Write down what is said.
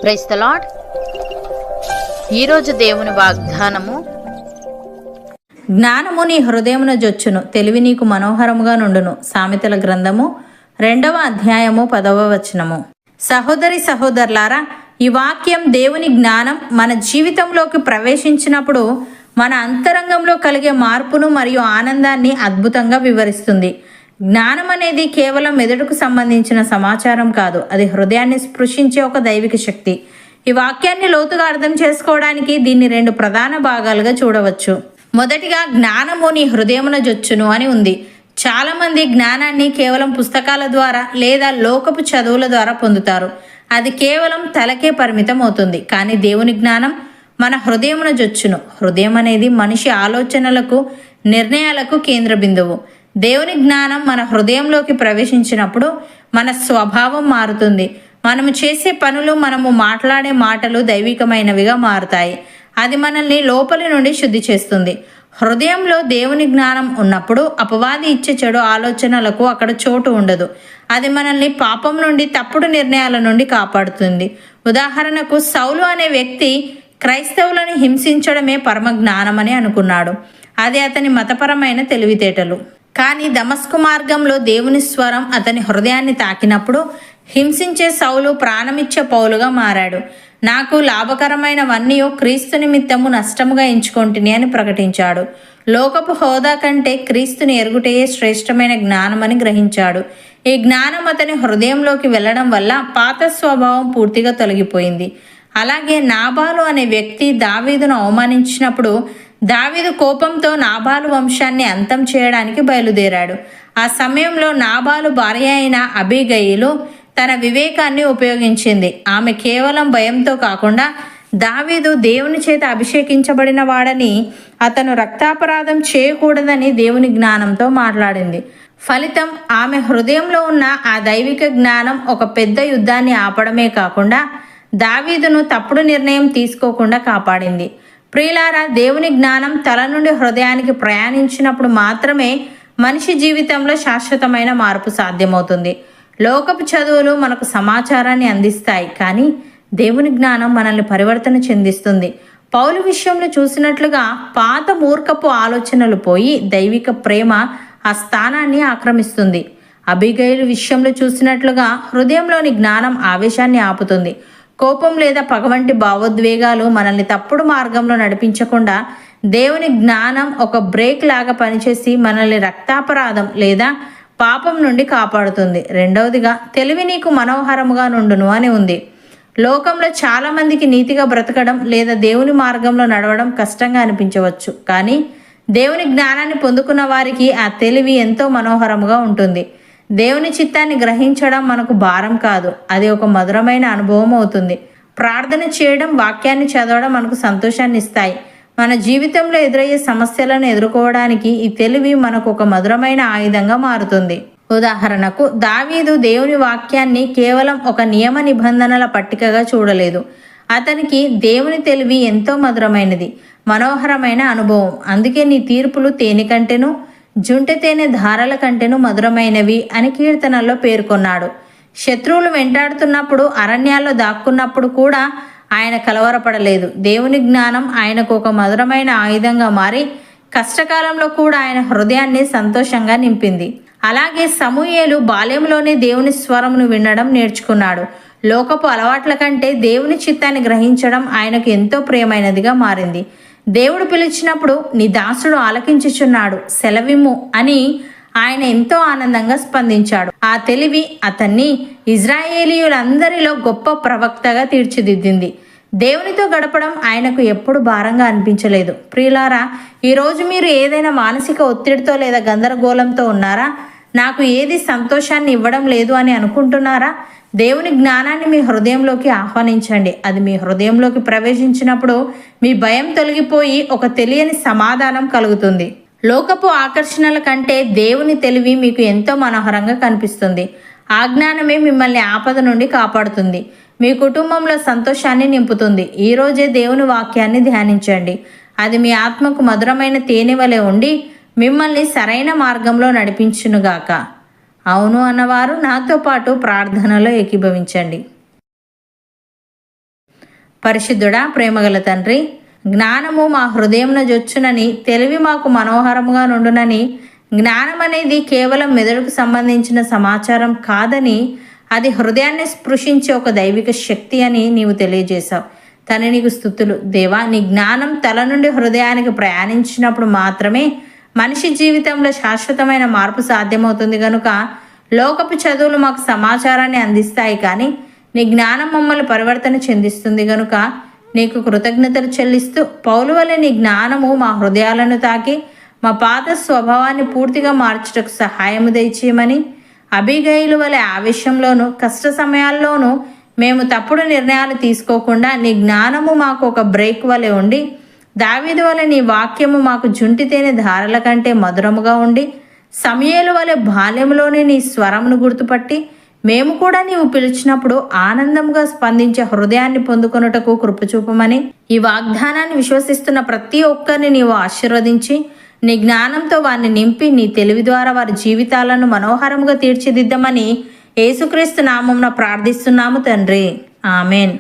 Praise the lord. ఈరోజు దేవుని వాగ్దానము, జ్ఞానము నీ హృదయమున జొచ్చును, తెలివి నీకు మనోహరముగా నుండును. సామెతల గ్రంథము 2వ అధ్యాయము 10వ వచనము. సహోదరి సహోదరులారా, ఈ వాక్యం దేవుని జ్ఞానం మన జీవితంలోకి ప్రవేశించినప్పుడు మన అంతరంగంలో కలిగే మార్పును మరియు ఆనందాన్ని అద్భుతంగా వివరిస్తుంది. జ్ఞానం అనేది కేవలం మెదడుకు సంబంధించిన సమాచారం కాదు, అది హృదయాన్ని స్పృశించే ఒక దైవిక శక్తి. ఈ వాక్యాన్ని లోతుగా అర్థం చేసుకోవడానికి దీన్ని 2 ప్రధాన భాగాలుగా చూడవచ్చు. మొదటిగా, జ్ఞానము నీ హృదయమున జొచ్చును అని ఉంది. చాలా మంది జ్ఞానాన్ని కేవలం పుస్తకాల ద్వారా లేదా లోకపు చదువుల ద్వారా పొందుతారు. అది కేవలం తలకే పరిమితం అవుతుంది. కానీ దేవుని జ్ఞానం మన హృదయమున జొచ్చును. హృదయం అనేది మనిషి ఆలోచనలకు, నిర్ణయాలకు కేంద్ర బిందువు. దేవుని జ్ఞానం మన హృదయంలోకి ప్రవేశించినప్పుడు మన స్వభావం మారుతుంది. మనము చేసే పనులు, మనము మాట్లాడే మాటలు దైవికమైనవిగా మారుతాయి. అది మనల్ని లోపలి నుండి శుద్ధి చేస్తుంది. హృదయంలో దేవుని జ్ఞానం ఉన్నప్పుడు అపవాది ఇచ్చే చెడు ఆలోచనలకు అక్కడ చోటు ఉండదు. అది మనల్ని పాపం నుండి, తప్పుడు నిర్ణయాల నుండి కాపాడుతుంది. ఉదాహరణకు, సౌలు అనే వ్యక్తి క్రైస్తవులను హింసించడమే పరమ జ్ఞానమని అనుకున్నాడు. అది అతని మతపరమైన తెలివితేటలు. కానీ దమస్కు మార్గంలో దేవుని స్వరం అతని హృదయాన్ని తాకినప్పుడు హింసించే సౌలు ప్రాణమిచ్చే పౌలుగా మారాడు. నాకు లాభకరమైనవన్నీ క్రీస్తు నిమిత్తము నష్టముగా ఎంచుకొంటిని అని ప్రకటించాడు. లోకపు హోదా కంటే క్రీస్తుని ఎరుగుటయే శ్రేష్టమైన జ్ఞానమని గ్రహించాడు. ఈ జ్ఞానం అతని హృదయంలోకి వెళ్ళడం వల్ల పాత స్వభావం పూర్తిగా తొలగిపోయింది. అలాగే నాబాలు అనే వ్యక్తి దావీదును అవమానించినప్పుడు దావీదు కోపంతో నాబాలు వంశాన్ని అంతం చేయడానికి బయలుదేరాడు. ఆ సమయంలో నాబాలు భార్య అయిన అబీగయిలు తన వివేకాన్ని ఉపయోగించింది. ఆమె కేవలం భయంతో కాకుండా దావీదు దేవుని చేత అభిషేకించబడిన వాడని, అతను రక్తాపరాధం చేయకూడదని దేవుని జ్ఞానంతో మాట్లాడింది. ఫలితం, ఆమె హృదయంలో ఉన్న ఆ దైవిక జ్ఞానం ఒక పెద్ద యుద్ధాన్ని ఆపడమే కాకుండా దావీదును తప్పుడు నిర్ణయం తీసుకోకుండా కాపాడింది. ప్రియులారా, దేవుని జ్ఞానం తల నుండి హృదయానికి ప్రయాణించినప్పుడు మాత్రమే మనిషి జీవితంలో శాశ్వతమైన మార్పు సాధ్యమవుతుంది. లోకపు చదువులు మనకు సమాచారాన్ని అందిస్తాయి, కానీ దేవుని జ్ఞానం మనల్ని పరివర్తన చెందిస్తుంది. పౌలు విషయంలో చూసినట్లుగా పాత మూర్ఖపు ఆలోచనలు పోయి దైవిక ప్రేమ ఆ స్థానాన్ని ఆక్రమిస్తుంది. అబీగయిలు విషయంలో చూసినట్లుగా హృదయంలోని జ్ఞానం ఆవేశాన్ని ఆపుతుంది. కోపం లేదా పగ వంటి భావోద్వేగాలు మనల్ని తప్పుడు మార్గంలో నడిపించకుండా దేవుని జ్ఞానం ఒక బ్రేక్ లాగా పనిచేసి మనల్ని రక్తాపరాధం లేదా పాపం నుండి కాపాడుతుంది. రెండవదిగా, తెలివి నీకు మనోహరముగా నుండును అని ఉంది. లోకంలో చాలా మందికి నీతిగా బ్రతకడం లేదా దేవుని మార్గంలో నడవడం కష్టంగా అనిపించవచ్చు. కానీ దేవుని జ్ఞానాన్ని పొందుకున్న వారికి ఆ తెలివి ఎంతో మనోహరముగా ఉంటుంది. దేవుని చిత్తాన్ని గ్రహించడం మనకు భారం కాదు, అది ఒక మధురమైన అనుభవం అవుతుంది. ప్రార్థన చేయడం, వాక్యాన్ని చదవడం మనకు సంతోషాన్ని ఇస్తాయి. మన జీవితంలో ఎదురయ్యే సమస్యలను ఎదుర్కోవడానికి ఈ తెలివి మనకు ఒక మధురమైన ఆయుధంగా మారుతుంది. ఉదాహరణకు, దావీదు దేవుని వాక్యాన్ని కేవలం ఒక నియమ నిబంధనల పట్టికగా చూడలేదు. అతనికి దేవుని తెలివి ఎంతో మధురమైనది, మనోహరమైన అనుభవం. అందుకే నీ తీర్పులు తేనె కంటేను, జుంటె తేనె ధారల కంటేను మధురమైనవి అని కీర్తనల్లో పేర్కొన్నాడు. శత్రువులు వెంటాడుతున్నప్పుడు, అరణ్యాల్లో దాక్కున్నప్పుడు కూడా ఆయన కలవరపడలేదు. దేవుని జ్ఞానం ఆయనకు ఒక మధురమైన ఆయుధంగా మారి కష్టకాలంలో కూడా ఆయన హృదయాన్ని సంతోషంగా నింపింది. అలాగే సమూయేలు బాల్యంలోనే దేవుని స్వరమును వినడం నేర్చుకున్నాడు. లోకపు అలవాట్ల కంటే దేవుని చిత్తాన్ని గ్రహించడం ఆయనకు ఎంతో ప్రియమైనదిగా మారింది. దేవుడు పిలిచినప్పుడు, నీ దాసుడు ఆలకించుచున్నాడు, సెలవిమ్ము అని ఆయన ఎంతో ఆనందంగా స్పందించాడు. ఆ తెలివి అతన్ని ఇజ్రాయేలీయులందరిలో గొప్ప ప్రవక్తగా తీర్చిదిద్దింది. దేవునితో గడపడం ఆయనకు ఎప్పుడు భారంగా అనిపించలేదు. ప్రియులారా, ఈరోజు మీరు ఏదైనా మానసిక ఒత్తిడితో లేదా గందరగోళంతో ఉన్నారా? నాకు ఏది సంతోషాన్ని ఇవ్వడం లేదు అని అనుకుంటున్నారా? దేవుని జ్ఞానాన్ని మీ హృదయంలోకి ఆహ్వానించండి. అది మీ హృదయంలోకి ప్రవేశించినప్పుడు మీ భయం తొలగిపోయి ఒక తెలియని సమాధానం కలుగుతుంది. లోకపు ఆకర్షణల కంటే దేవుని తెలివి మీకు ఎంతో మనోహరంగా కనిపిస్తుంది. ఆ జ్ఞానమే మిమ్మల్ని ఆపద నుండి కాపాడుతుంది, మీ కుటుంబంలో సంతోషాన్ని నింపుతుంది. ఈరోజే దేవుని వాక్యాన్ని ధ్యానించండి. అది మీ ఆత్మకు మధురమైన తేనె వలె ఉండి మిమ్మల్ని సరైన మార్గంలో నడిపించునుగాక. అవును అన్నవారు నాతో పాటు ప్రార్థనలో ఏకీభవించండి. పరిశుద్ధుడా, ప్రేమగల తండ్రి, జ్ఞానము మా హృదయమున జొచ్చునని, తెలివి మాకు మనోహరముగా నుండునని, జ్ఞానం అనేది కేవలం మెదడుకు సంబంధించిన సమాచారం కాదని, అది హృదయాన్ని స్పృశించే ఒక దైవిక శక్తి అని నీవు తెలియజేశావు. తన నీకు స్తుతులు దేవా. నీ జ్ఞానం తల నుండి హృదయానికి ప్రయాణించినప్పుడు మాత్రమే మనిషి జీవితంలో శాశ్వతమైన మార్పు సాధ్యమవుతుంది కనుక లోకపు చదువులు మాకు సమాచారాన్ని అందిస్తాయి, కానీ నీ జ్ఞానం మమ్మల్ని పరివర్తన చెందిస్తుంది కనుక నీకు కృతజ్ఞతలు చెల్లిస్తూ, పౌలు వలె నీ జ్ఞానము మా హృదయాలను తాకి మా పాత స్వభావాన్ని పూర్తిగా మార్చుటకు సహాయము దయచేయమని, అబిగయిలు వలె ఆవేశంలోనూ కష్ట సమయాల్లోనూ మేము తప్పుడు నిర్ణయాలు తీసుకోకుండా నీ జ్ఞానము మాకు ఒక బ్రేక్ వలె ఉండి, దావీదు వలె నీ వాక్యము మాకు జుంటితేనే ధారల కంటే మధురముగా ఉండి, సమూయేలు వలె బాల్యములోనే నీ స్వరమును గుర్తుపట్టి మేము కూడా నీవు పిలిచినప్పుడు ఆనందంగా స్పందించే హృదయాన్ని పొందుకొనుటకు కృపచూపమని, ఈ వాగ్దానాన్ని విశ్వసిస్తున్న ప్రతి ఒక్కరిని నీవు ఆశీర్వదించి నీ జ్ఞానంతో వారిని నింపి నీ తెలివి ద్వారా వారి జీవితాలను మనోహరంగా తీర్చిదిద్దమని యేసుక్రీస్తు నామమున ప్రార్థిస్తున్నాము తండ్రి. ఆమెన్.